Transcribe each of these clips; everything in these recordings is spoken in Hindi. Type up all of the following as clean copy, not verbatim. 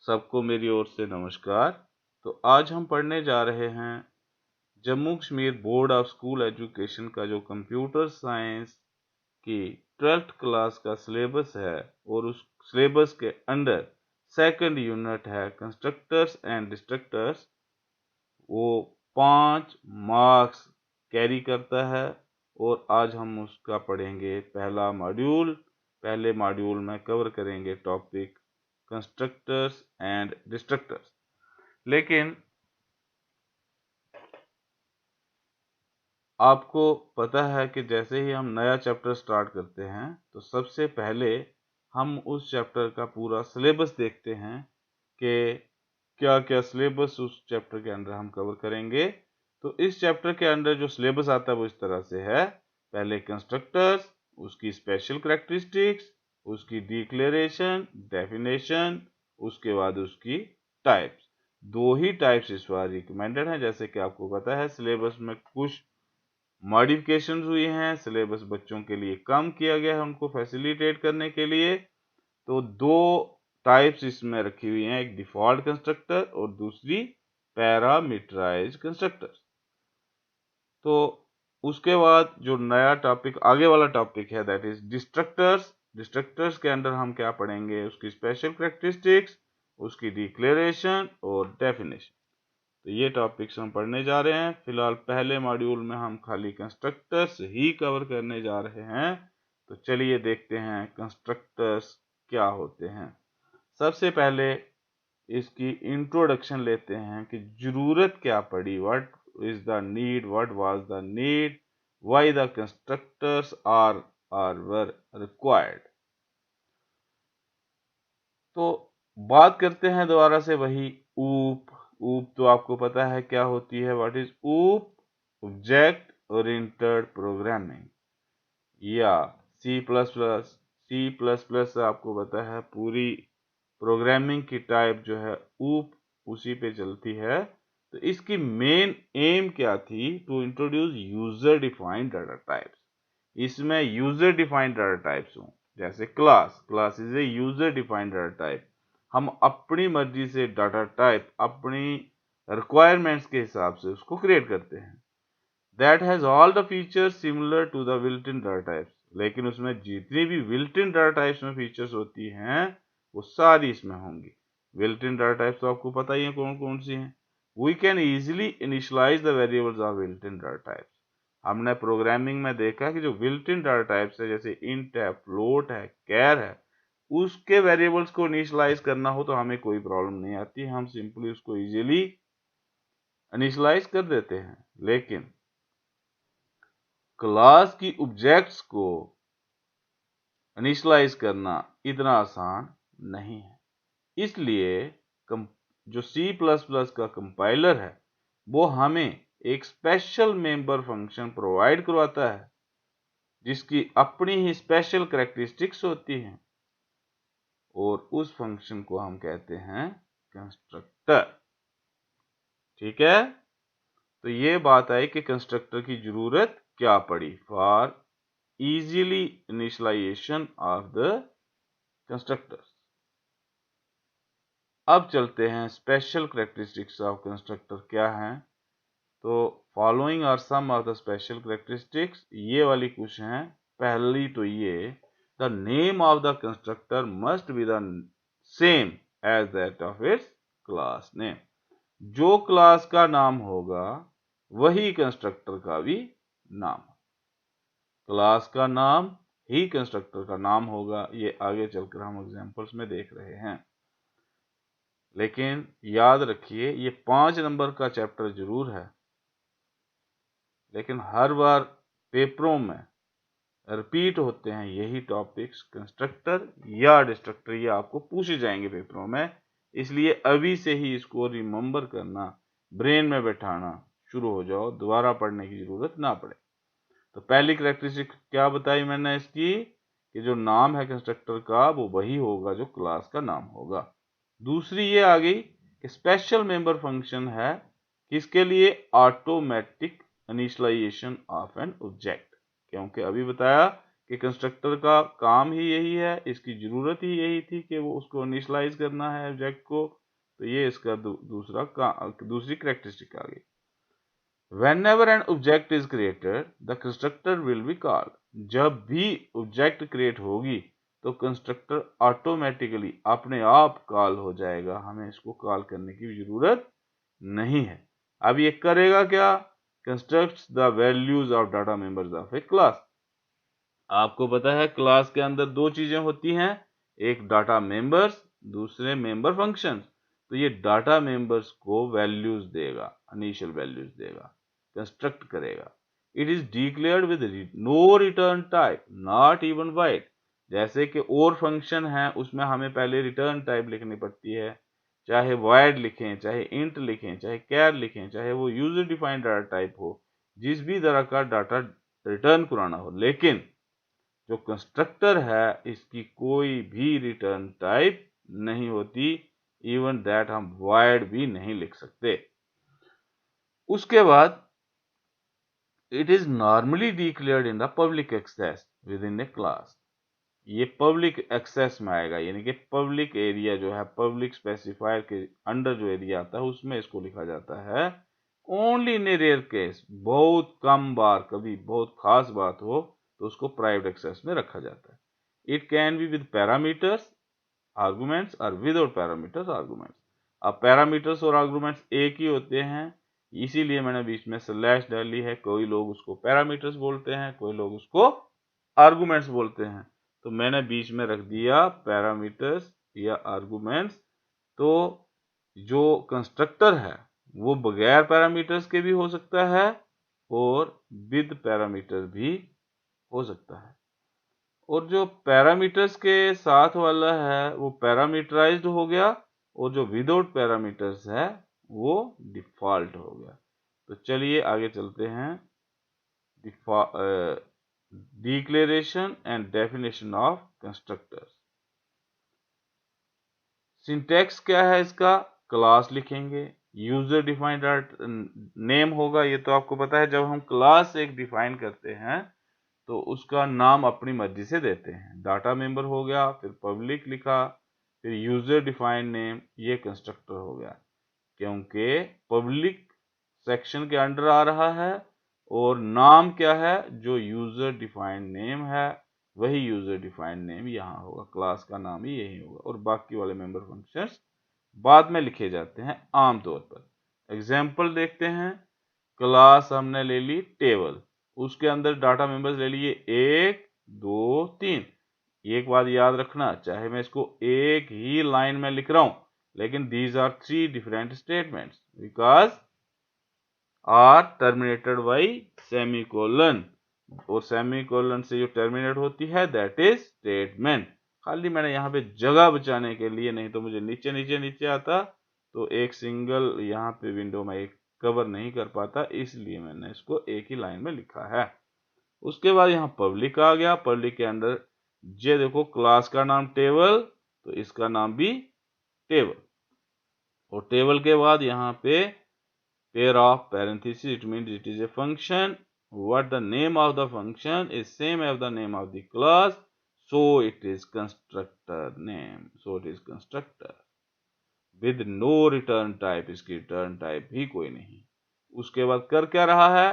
सबको मेरी ओर से नमस्कार। तो आज हम पढ़ने जा रहे हैं Jammu Kashmir board of school education का जो कंप्यूटर साइंस की 12th क्लास का सिलेबस है और उस सिलेबस के अंडर सेकंड यूनिट है कंस्ट्रक्टर्स एंड डिस्ट्रक्टर्स। वो 5 मार्क्स कैरी करता है और आज हम उसका पढ़ेंगे पहला मॉड्यूल। पहले मॉड्यूल में कवर करेंगे टॉपिक कंस्ट्रक्टर्स एंड डिस्ट्रक्टर्स। लेकिन आपको पता है कि जैसे ही हम नया चैप्टर स्टार्ट करते हैं तो सबसे पहले हम उस चैप्टर का पूरा सिलेबस देखते हैं कि क्या क्या सिलेबस उस चैप्टर के अंदर हम कवर करेंगे। तो इस चैप्टर के अंदर जो सिलेबस आता है वो इस तरह से है। पहले कंस्ट्रक्टर्स, उसकी स्पेशल कैरेक्टरिस्टिक्स, उसकी डिक्लेरेशन, डेफिनेशन, उसके बाद उसकी टाइप्स। दो ही टाइप्स इस बार रिकमेंडेड हैं। जैसे कि आपको पता है सिलेबस में कुछ मॉडिफिकेशंस हुई हैं, सिलेबस बच्चों के लिए कम किया गया है उनको फैसिलिटेट करने के लिए। तो दो टाइप्स इसमें रखी हुई हैं, एक डिफॉल्ट कंस्ट्रक्टर और दूसरी पैरामीटराइज्ड कंस्ट्रक्टर। तो उसके बाद जो नया टॉपिक आगे वाला टॉपिक है दैट इज डिस्ट्रक्टर्स। डिस्ट्रक्टर्स के अंदर हम क्या पढ़ेंगे, उसकी स्पेशल कैरेक्टरिस्टिक्स, उसकी डिक्लेरेशन और डेफिनेशन। तो ये टॉपिक्स हम पढ़ने जा रहे हैं। फिलहाल पहले मॉड्यूल में हम खाली कंस्ट्रक्टर्स ही कवर करने जा रहे हैं। तो चलिए देखते हैं कंस्ट्रक्टर्स क्या होते हैं। सबसे पहले इसकी इंट्रोडक्शन लेते हैं कि जरूरत क्या पड़ी, what is the need, what was the need, why the constructors are were required. तो बात करते हैं दोबारा से वही ऊप। ऊप तो आपको पता है क्या होती है, what is OOP, object oriented programming या C plus plus. C plus plus आपको पता है पूरी प्रोग्रामिंग की टाइप जो है ऊप उसी पे चलती है। तो इसकी मेन एम क्या थी, to introduce user defined data types. इसमें यूजर डिफाइंड डाटा टाइप्स हों, जैसे class is a user defined data type. हम अपनी मर्जी से डाटा टाइप अपनी रिक्वायरमेंट्स के हिसाब से उसको क्रिएट करते हैं। That has all the features similar to the built in data types. लेकिन उसमें जितनी भी बिल्ट इन डाटा टाइप्स में फीचर्स होती हैं वो सारी इसमें होंगी। बिल्ट इन डाटा टाइप्स तो आपको पता ही है कौन कौन सी हैं। We can easily initialize the variables of built in data types. हमने प्रोग्रामिंग में देखा कि जो बिल्ट इन डाटा टाइप्स है जैसे इंट है, फ्लोट है, कैर है, उसके वेरिएबल्स को इनिशियलाइज करना हो तो हमें कोई प्रॉब्लम नहीं आती, हम सिंपली उसको इजीली इनिशियलाइज कर देते हैं। लेकिन क्लास की ऑब्जेक्ट्स को इनिशियलाइज करना इतना आसान नहीं है। इसलिए जो C++ का कंपाइलर है वो हमें एक स्पेशल मेंबर फंक्शन प्रोवाइड करवाता है जिसकी अपनी ही स्पेशल कैरेक्टरिस्टिक्स होती हैं और उस फंक्शन को हम कहते हैं कंस्ट्रक्टर। ठीक है, तो ये बात आई कि कंस्ट्रक्टर की जरूरत क्या पड़ी, for easily initialization of the constructors. अब चलते हैं स्पेशल कैरेक्टरिस्टिक्स ऑफ कंस्ट्रक्टर क्या हैं। तो following are some of the special characteristics, ये वाली कुछ हैं। पहली तो ये, the name of the constructor must be the same as that of its class name. जो क्लास का नाम होगा वही कंस्ट्रक्टर का भी नाम। क्लास का नाम ही कंस्ट्रक्टर का नाम होगा, ये आगे चलकर हम एग्जांपल्स में देख रहे हैं। लेकिन याद रखिए ये 5 नंबर का चैप्टर जरूर है, लेकिन हर बार पेपरों में रिपीट होते हैं यही टॉपिक्स, कंस्ट्रक्टर या डिस्ट्रक्टर, ये आपको पूछे जाएंगे पेपरों में। इसलिए अभी से ही इसको रिमेंबर करना, ब्रेन में बैठाना शुरू हो जाओ, दोबारा पढ़ने की जरूरत ना पड़े। तो पहली कैरेक्टरिस्टिक क्या बताई मैंने इसकी, कि जो नाम है कंस्ट्रक्टर का वो वही होगा जो क्लास का नाम होगा। दूसरी ये आ गई कि स्पेशल मेंबर फंक्शन है किसके लिए, automatic initialization of an object. क्योंकि अभी बताया कि कंस्ट्रक्टर का काम ही यही है, इसकी ज़रूरत ही यही थी कि वो उसको इनिशियलाइज करना है ऑब्जेक्ट को, तो ये इसका दूसरी कैरेक्टरिस्टिक आ गई। Whenever an object is created, the constructor will be called. जब भी ऑब्जेक्ट क्रिएट होगी तो कंस्ट्रक्टर ऑटोमेटिकली अपने आप कॉल हो जाएगा, हमें इसको कॉल करने की जरूरत नहीं है। अब ये करेगा क्या? Constructs the values of data members of A class. आपको पता है क्लास के अंदर दो चीजें होती हैं, एक डाटा मेंबर्स, दूसरे मेंबर फंक्शंस। तो ये डाटा मेंबर्स को वैल्यूज देगा, इनिशियल वैल्यूज देगा, कंस्ट्रक्ट करेगा। It is declared with no return type, not even void. जैसे कि और फंक्शन है, उसमें हमें पहले रिटर्न टाइप लिखनी पड़ती है, चाहे वाइड लिखें, चाहे इंट लिखें, चाहे कैर लिखें, चाहे वो यूजर डिफाइंड डाटा टाइप हो, जिस भी तरह का डाटा रिटर्न कराना हो। लेकिन जो कंस्ट्रक्टर है इसकी कोई भी रिटर्न टाइप नहीं होती, इवन दैट हम वॉइड भी नहीं लिख सकते। उसके बाद it is normally declared in the public access within a class. ये पब्लिक एक्सेस में आएगा, यानी कि पब्लिक एरिया जो है, पब्लिक स्पेसिफायर के अंडर जो एरिया आता है उसमें इसको लिखा जाता है। Only in a rare case, बहुत कम बार, कभी बहुत खास बात हो तो उसको प्राइवेट एक्सेस में रखा जाता है। It can be with parameters arguments और विदाउट पैरामीटर्स आर्गुमेंट्स। अब पैरामीटर्स और आर्गुमेंट्स एक ही होते हैं, इसीलिए मैंने बीच में स्लैश डाली है। कोई लोग उसको पैरामीटर्स बोलते हैं, कोई लोग उसको आर्गुमेंट्स बोलते हैं, तो मैंने बीच में रख दिया पैरामीटर्स या आर्गुमेंट्स। तो जो कंस्ट्रक्टर है वो बगैर पैरामीटर्स के भी हो सकता है और विद पैरामीटर भी हो सकता है। और जो पैरामीटर्स के साथ वाला है वो पैरामीटराइज्ड हो गया, और जो विदाउट पैरामीटर्स है वो डिफॉल्ट हो गया। तो चलिए आगे चलते हैं। Declaration and definition of constructors. Syntax क्या है इसका? क्लास लिखेंगे, यूजर डिफाइंड नेम होगा, ये तो आपको पता है। जब हम क्लास एक डिफाइन करते हैं तो उसका नाम अपनी मर्जी से देते हैं। डाटा मेंबर हो गया, फिर पब्लिक लिखा, फिर यूजर डिफाइंड नेम, ये कंस्ट्रक्टर हो गया, क्योंकि पब्लिक सेक्शन के अंडर आ रहा है और नाम क्या है? जो यूजर डिफाइंड नेम है वही यूजर डिफाइंड नेम यहाँ होगा, क्लास का नाम ही यही होगा, और बाकी वाले मेंबर फंक्शंस बाद में लिखे जाते हैं आमतौर पर। एग्जाम्पल देखते हैं। क्लास हमने ले ली टेबल, उसके अंदर डाटा मेंबर्स ले लिए 1 2 3। एक बात याद रखना, चाहे मैं इसको एक ही लाइन में लिख रहा हूं, लेकिन these are 3 different statements because are terminated by semicolon, और सेमीकोलन से जो टर्मिनेट होती है दैट इज स्टेटमेंट। खाली मैंने यहाँ पे जगह बचाने के लिए, नहीं तो मुझे नीचे नीचे नीचे आता तो एक सिंगल यहाँ पे विंडो में एक कवर नहीं कर पाता, इसलिए मैंने इसको एक ही लाइन में लिखा है। उसके बाद यहाँ पब्लिक आ गया। पब्लिक के अंदर ये देखो, क्लास का नाम टेबल, तो इसका नाम भी टेबल, और टेबल के बाद यहाँ पे pair of parentheses, it means it is a function what the name of the function is same as the name of the class, so it is constructor name, so it is constructor with no return type, इसकी return type भी कोई नहीं। उसके बाद कर क्या रहा है?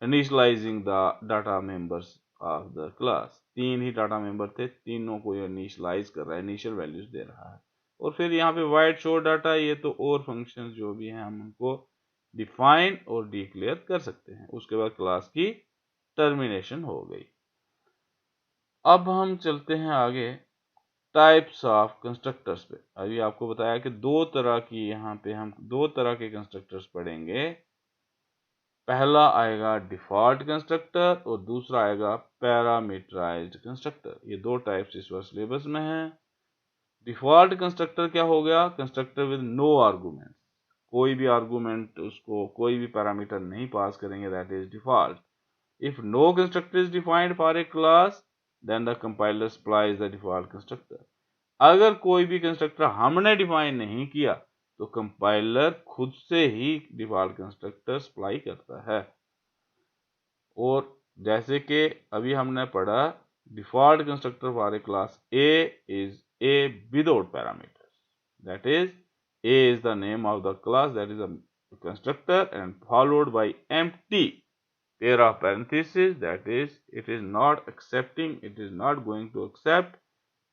initializing the data members of the class। तीन ही डाटा मेंबर थे, तीनों को इनिशियलाइज कर रहा है, इनिशियल वैल्यूज दे रहा है। और फिर यहाँ पे वाइड शो डाटा, ये तो और फंक्शंस जो भी हैं हम उनको डिफाइन और डिक्लेयर कर सकते हैं। उसके बाद क्लास की टर्मिनेशन हो गई। अब हम चलते हैं आगे टाइप्स ऑफ कंस्ट्रक्टर्स पे। अभी आपको बताया कि दो तरह की, यहाँ पे हम दो तरह के कंस्ट्रक्टर्स पढ़ेंगे। पहला आएगा डिफॉल्ट कंस्ट्रक्टर और दूसरा आएगा पैरामीटराइज्ड कंस्ट्रक्टर। ये दो टाइप्स इस बार सिलेबस में हैं। डिफॉल्ट कंस्ट्रक्टर क्या हो गया? कंस्ट्रक्टर विद नो आर्गुमेंट, कोई भी आर्गुमेंट, उसको कोई भी पैरामीटर नहीं पास करेंगे, that is default. If no constructor is defined for a class then the compiler supplies the default constructor. अगर कोई भी कंस्ट्रक्टर हमने डिफाइन नहीं किया तो कंपाइलर खुद से ही डिफॉल्ट कंस्ट्रक्टर सप्लाई करता है। और जैसे कि अभी हमने पढ़ा default constructor for a class A is A without parameters. That is, A is the name of the class, that is a constructor, and followed by empty pair of parentheses, that is, it is not accepting, it is not going to accept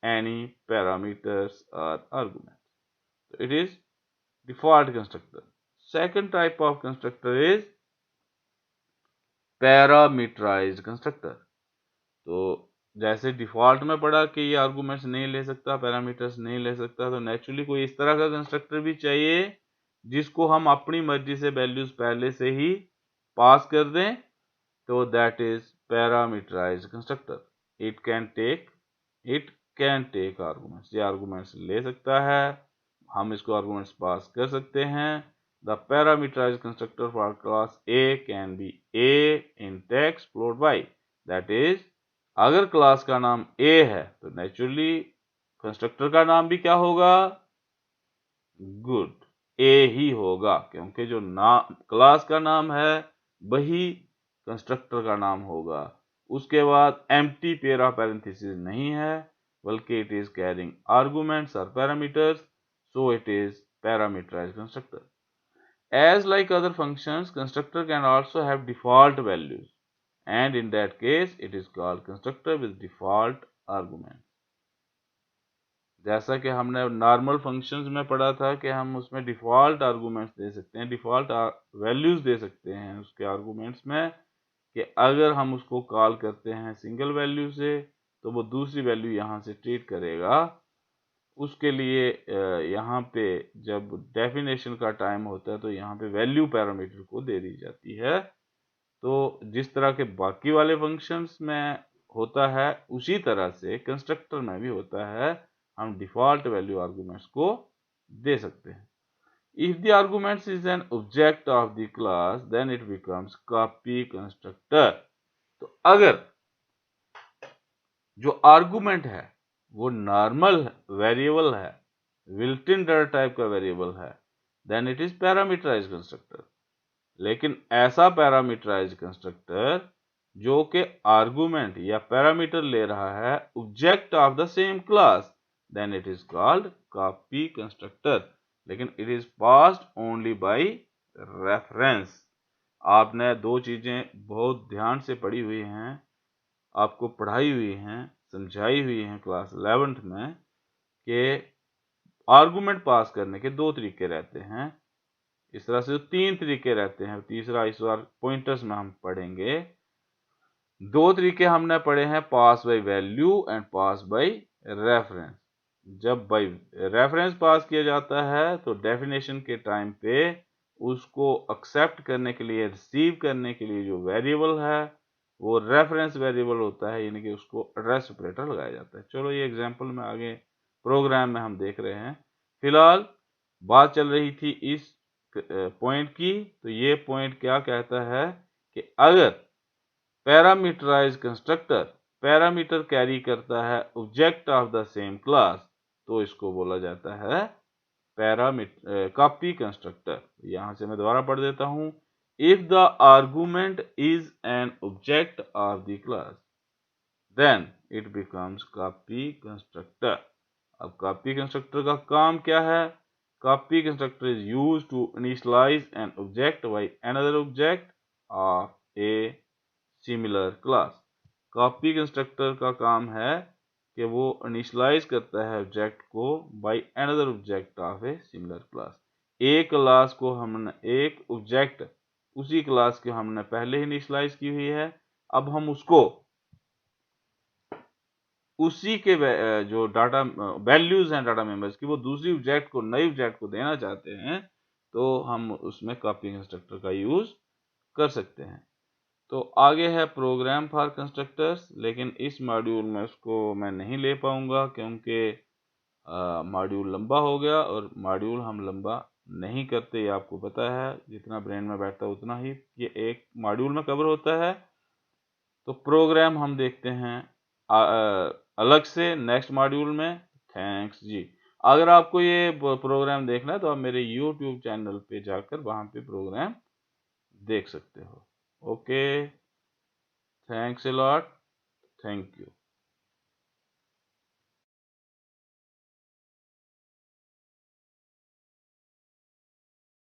any parameters or arguments. So it is default constructor. Second type of constructor is parameterized constructor. तो जैसे डिफॉल्ट में पढ़ा कि ये आर्गुमेंट्स नहीं ले सकता, पैरामीटर्स नहीं ले सकता, तो नेचुरली कोई इस तरह का कंस्ट्रक्टर भी चाहिए जिसको हम अपनी मर्जी से वैल्यूज पहले से ही पास कर दें, तो that is parameterized constructor. It can take arguments, ये आर्गुमेंट्स ले सकता है, हम इसको आर्गुमेंट्स पास कर सकते हैं. The parameterized constructor for class A can be A in text followed by, that is अगर क्लास का नाम ए है तो नेचुरली कंस्ट्रक्टर का नाम भी क्या होगा? गुड, ए ही होगा, क्योंकि जो नाम क्लास का नाम है वही कंस्ट्रक्टर का नाम होगा. उसके बाद एम्प्टी पेयर ऑफ पैरेंथेसिस नहीं है, बल्कि इट इज कैरिंग आर्गुमेंट्स और parameters, so it is parameterized constructor. As like other functions, constructor can also have default values, and in that case it is called constructor with default argument. जैसा कि हमने नॉर्मल फंक्शंस में पढ़ा था कि हम उसमें डिफॉल्ट आर्गुमेंट्स दे सकते हैं, डिफॉल्ट वैल्यूज दे सकते हैं उसके आर्गुमेंट्स में, कि अगर हम उसको कॉल करते हैं सिंगल वैल्यू से तो वो दूसरी वैल्यू यहाँ से ट्रीट करेगा. उसके लिए यहाँ पे जब डेफिनेशन का टाइम होता है तो यहाँ पे वैल्यू पैरामीटर को दे दी जाती है. तो जिस तरह के बाकी वाले फंक्शंस में होता है उसी तरह से कंस्ट्रक्टर में भी होता है, हम डिफॉल्ट वैल्यू आर्गुमेंट्स को दे सकते हैं. If the arguments is an object of the class then it becomes copy constructor. तो अगर जो आर्गुमेंट है वो नॉर्मल वेरिएबल है, बिल्ट इन डाटा टाइप का वेरिएबल है, then it is parameterized constructor. लेकिन ऐसा पैरामीटराइज्ड कंस्ट्रक्टर जो कि आर्गुमेंट या पैरामीटर ले रहा है object of the same class, then it is called copy constructor. लेकिन it is passed only by reference. आपने दो चीजें बहुत ध्यान से पढ़ी हुई हैं, आपको पढ़ाई हुई हैं, समझाई हुई हैं क्लास 11th में, कि आर्गुमेंट पास करने के दो तरीके रहते हैं. इस तरह से तीन तरीके रहते हैं, तीसरा इस बार पॉइंटर्स में हम पढ़ेंगे. दो तरीके हमने पढ़े हैं, pass by value and pass by reference. जब बाय रेफरेंस पास किया जाता है तो डेफिनेशन के टाइम पे उसको एक्सेप्ट करने के लिए, रिसीव करने के लिए जो वेरिएबल है वो रेफरेंस वेरिएबल होता है, यानी कि उसको एड्रेस ऑपरेटर लगाया जाता है. चलो ये एग्जांपल में आगे प्रोग्राम में हम देख रहे हैं. फिलहाल बात चल रही थी इस पॉइंट की. तो ये पॉइंट क्या कहता है कि अगर पैरामीटराइज्ड कंस्ट्रक्टर पैरामीटर कैरी करता है object of the same class, तो इसको बोला जाता है कॉपी कंस्ट्रक्टर. यहां से मैं दोबारा पढ़ देता हूं. If the argument is an object of the class then it becomes copy constructor. अब कॉपी कंस्ट्रक्टर का काम क्या है? Copy constructor is used to initialize an object by another object of a similar class. Copy constructor का काम है कि वो initialize करता है ऑब्जेक्ट को by another object of a similar class. एक क्लास को हमने, एक ऑब्जेक्ट उसी क्लास के हमने पहले ही initialize की हुई है, अब हम उसको उसी के जो डाटा वैल्यूज हैं डाटा मेंबर्स की, वो दूसरी ऑब्जेक्ट को, नई ऑब्जेक्ट को देना चाहते हैं, तो हम उसमें कॉपी कंस्ट्रक्टर का यूज कर सकते हैं. तो आगे है प्रोग्राम फॉर कंस्ट्रक्टर्स, लेकिन इस मॉड्यूल में उसको मैं नहीं ले पाऊंगा क्योंकि मॉड्यूल लंबा हो गया, और मॉड्यूल हम लंबा नहीं करते, ये आपको पता है. जितना ब्रेन में बैठता है उतना ही ये एक मॉड्यूल में कवर होता है. तो प्रोग्राम हम देखते हैं अलग से नेक्स्ट मॉड्यूल में. थैंक्स जी. अगर आपको ये प्रोग्राम देखना है तो आप मेरे YouTube चैनल पे जाकर वहां पे प्रोग्राम देख सकते हो. Okay, thanks a lot, thank you.